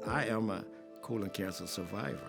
I am a colon cancer survivor.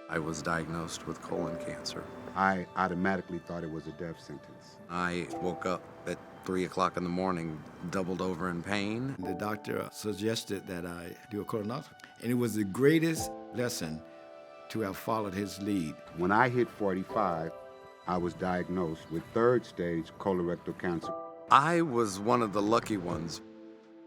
I was diagnosed with colon cancer. I automatically thought it was a death sentence. I woke up at 3 o'clock in the morning, doubled over in pain. The doctor suggested that I do a colonoscopy, and it was the greatest lesson to have followed his lead. When I hit 45, I was diagnosed with third-stage colorectal cancer. I was one of the lucky ones.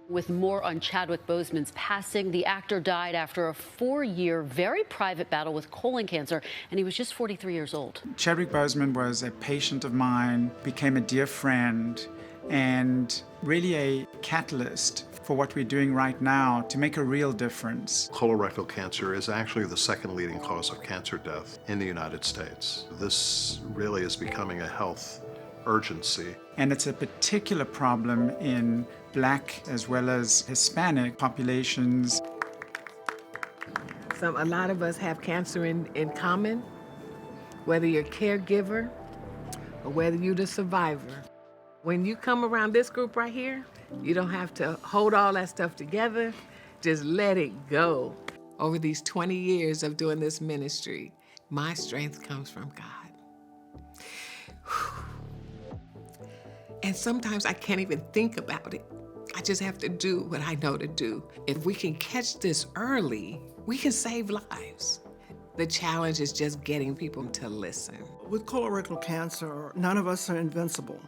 With more on Chadwick Boseman's passing, the actor died after a 4-year, very private battle with colon cancer, and he was just 43 years old. Chadwick Boseman was a patient of mine, became a dear friend, and really a catalyst for what we're doing right now to make a real difference. Colorectal cancer is actually the second leading cause of cancer death in the United States. This really is becoming a health urgency. And it's a particular problem in Black as well as Hispanic populations. A lot of us have cancer in common, whether you're a caregiver or whether you're the survivor. When you come around this group right here, you don't have to hold all that stuff together. Just let it go. Over these 20 years of doing this ministry, my strength comes from God. And sometimes I can't even think about it. I just have to do what I know to do. If we can catch this early, we can save lives. The challenge is just getting people to listen. With colorectal cancer, none of us are invincible.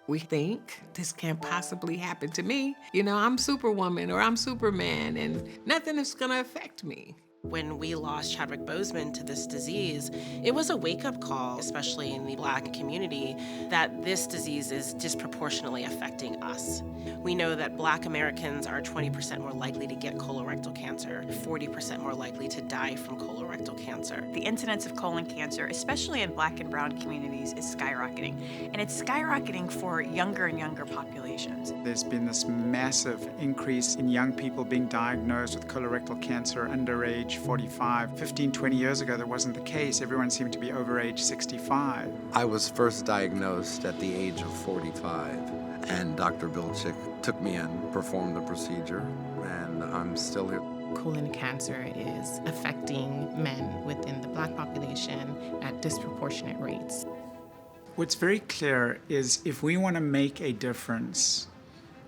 We think this can't possibly happen to me. You know, I'm Superwoman or I'm Superman and nothing is gonna affect me. When we lost Chadwick Boseman to this disease, it was a wake-up call, especially in the Black community, that this disease is disproportionately affecting us. We know that Black Americans are 20% more likely to get colorectal cancer, 40% more likely to die from colorectal cancer. The incidence of colon cancer, especially in Black and brown communities, is skyrocketing. And it's skyrocketing for younger and younger populations. There's been this massive increase in young people being diagnosed with colorectal cancer under age 45. 15, 20 years ago, that wasn't the case. Everyone seemed to be over age 65. I was first diagnosed at the age of 45, and Dr. Bilchick took me in, performed the procedure, and I'm still here. Colon cancer is affecting men within the Black population at disproportionate rates. What's very clear is if we want to make a difference,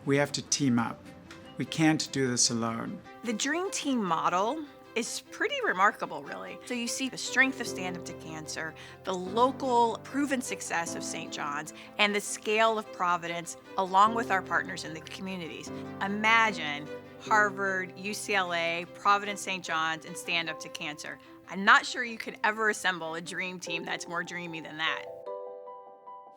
we have to team up. We can't do this alone. The Dream Team model is pretty remarkable, really. So you see the strength of Stand Up to Cancer, the local proven success of St. John's, and the scale of Providence, along with our partners in the communities. Imagine Harvard, UCLA, Providence, St. John's, and Stand Up to Cancer. I'm not sure you could ever assemble a dream team that's more dreamy than that.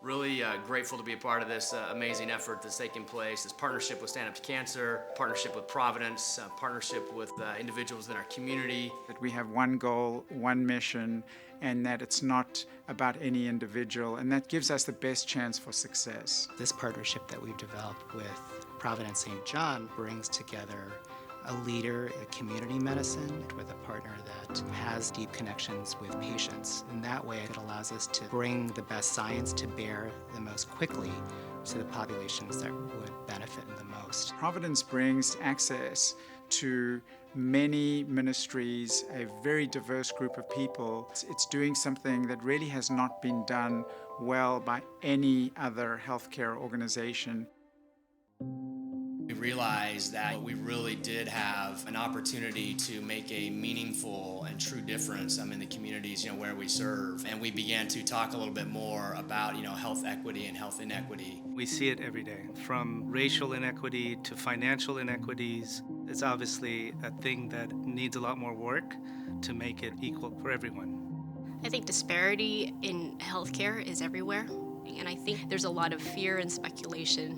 Really grateful to be a part of this amazing effort that's taking place, this partnership with Stand Up to Cancer, partnership with Providence, partnership with individuals in our community. That we have one goal, one mission, and that it's not about any individual, and that gives us the best chance for success. This partnership that we've developed with Providence St. John brings together a leader in community medicine with a partner that has deep connections with patients. In that way, it allows us to bring the best science to bear the most quickly to the populations that would benefit the most. Providence brings access to many ministries, a very diverse group of people. It's doing something that really has not been done well by any other healthcare organization. We realized that we really did have an opportunity to make a meaningful and true difference in the communities where we serve. And we began to talk a little bit more about health equity and health inequity. We see it every day, from racial inequity to financial inequities. It's obviously a thing that needs a lot more work to make it equal for everyone. I think disparity in healthcare is everywhere. And I think there's a lot of fear and speculation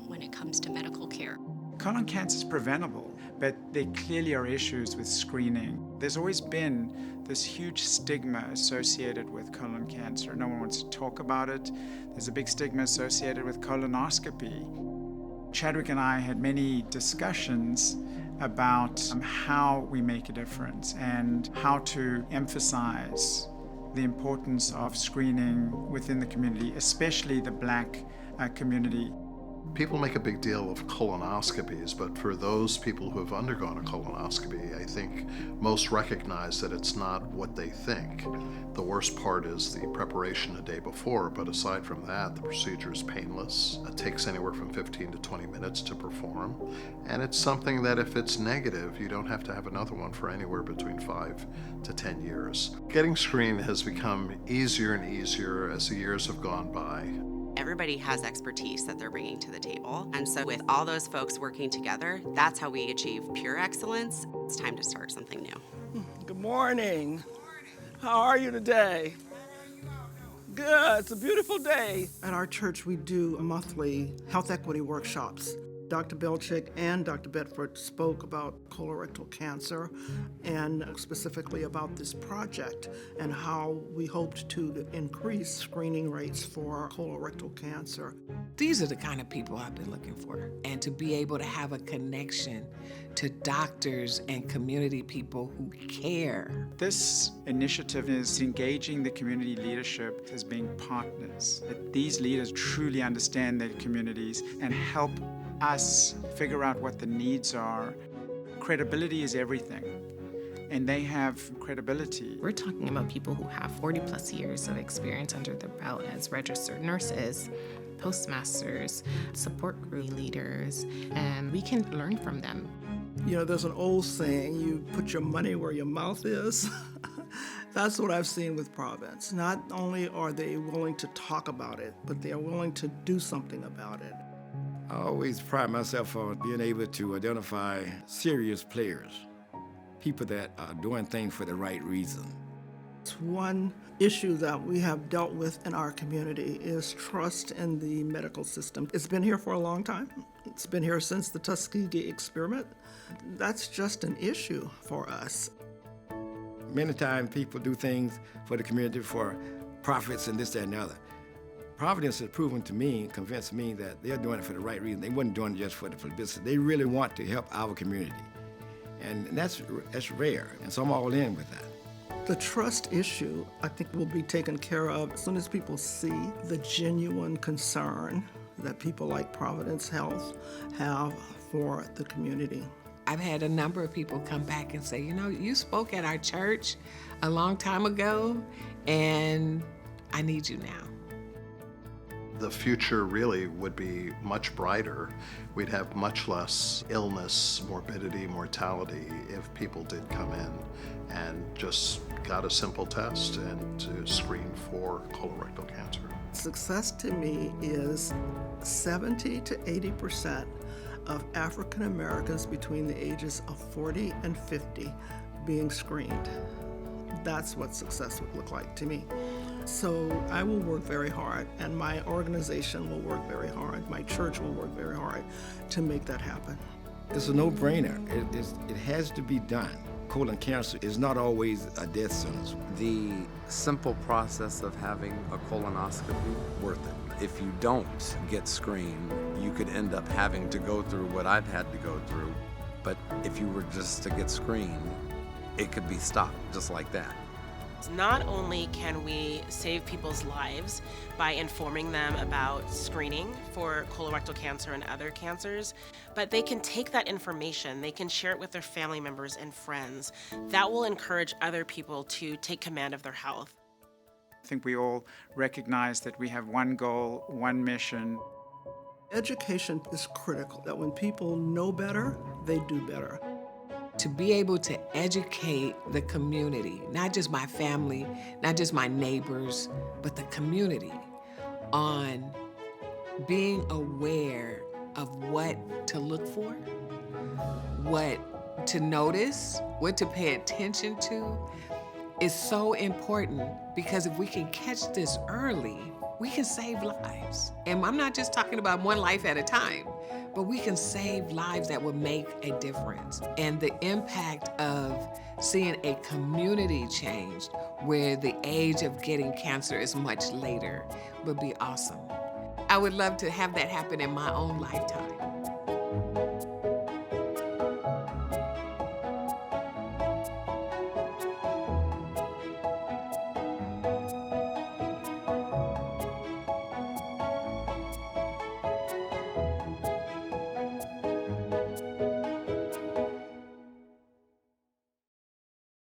when it comes to medical care. Colon cancer is preventable, but there clearly are issues with screening. There's always been this huge stigma associated with colon cancer. No one wants to talk about it. There's a big stigma associated with colonoscopy. Chadwick and I had many discussions about how we make a difference and how to emphasize the importance of screening within the community, especially the Black community. People make a big deal of colonoscopies, but for those people who have undergone a colonoscopy, I think most recognize that it's not what they think. The worst part is the preparation a day before, but aside from that, the procedure is painless. It takes anywhere from 15 to 20 minutes to perform, and it's something that if it's negative, you don't have to have another one for anywhere between 5 to 10 years. Getting screened has become easier and easier as the years have gone by. Everybody has expertise that they're bringing to the table. And so with all those folks working together, that's how we achieve pure excellence. It's time to start something new. Good morning. How are you today? Good. It's a beautiful day. At our church, we do monthly health equity workshops. Dr. Belchick and Dr. Bedford spoke about colorectal cancer and specifically about this project and how we hoped to increase screening rates for colorectal cancer. These are the kind of people I've been looking for. And to be able to have a connection to doctors and community people who care. This initiative is engaging the community leadership as being partners. That these leaders truly understand their communities and help us figure out what the needs are. Credibility is everything, and they have credibility. We're talking about people who have 40 plus years of experience under their belt as registered nurses, postmasters, support group leaders, and we can learn from them. You know, there's an old saying, you put your money where your mouth is. That's what I've seen with Providence. Not only are they willing to talk about it, but they are willing to do something about it. I always pride myself on being able to identify serious players, people that are doing things for the right reason. It's one issue that we have dealt with in our community is trust in the medical system. It's been here for a long time. It's been here since the Tuskegee experiment. That's just an issue for us. Many times people do things for the community for profits and this, that, and the other. Providence has proven to me, convinced me that they're doing it for the right reason. They weren't doing it just for the publicity. They really want to help our community. And that's rare, and so I'm all in with that. The trust issue, I think, will be taken care of as soon as people see the genuine concern that people like Providence Health have for the community. I've had a number of people come back and say, you know, you spoke at our church a long time ago, and I need you now. The future really would be much brighter. We'd have much less illness, morbidity, mortality if people did come in and just got a simple test and to screen for colorectal cancer. Success to me is 70 to 80% of African Americans between the ages of 40 and 50 being screened. That's what success would look like to me. So I will work very hard, and my organization will work very hard. My church will work very hard to make that happen. It's a no-brainer. It has to be done. Colon cancer is not always a death sentence. The simple process of having a colonoscopy, worth it. If you don't get screened, you could end up having to go through what I've had to go through. But if you were just to get screened, it could be stopped just like that. Not only can we save people's lives by informing them about screening for colorectal cancer and other cancers, but they can take that information, they can share it with their family members and friends. That will encourage other people to take command of their health. I think we all recognize that we have one goal, one mission. Education is critical, that when people know better, they do better. To be able to educate the community, not just my family, not just my neighbors, but the community on being aware of what to look for, what to notice, what to pay attention to, is so important, because if we can catch this early, we can save lives. And I'm not just talking about one life at a time, but we can save lives that will make a difference. And the impact of seeing a community change where the age of getting cancer is much later would be awesome. I would love to have that happen in my own lifetime.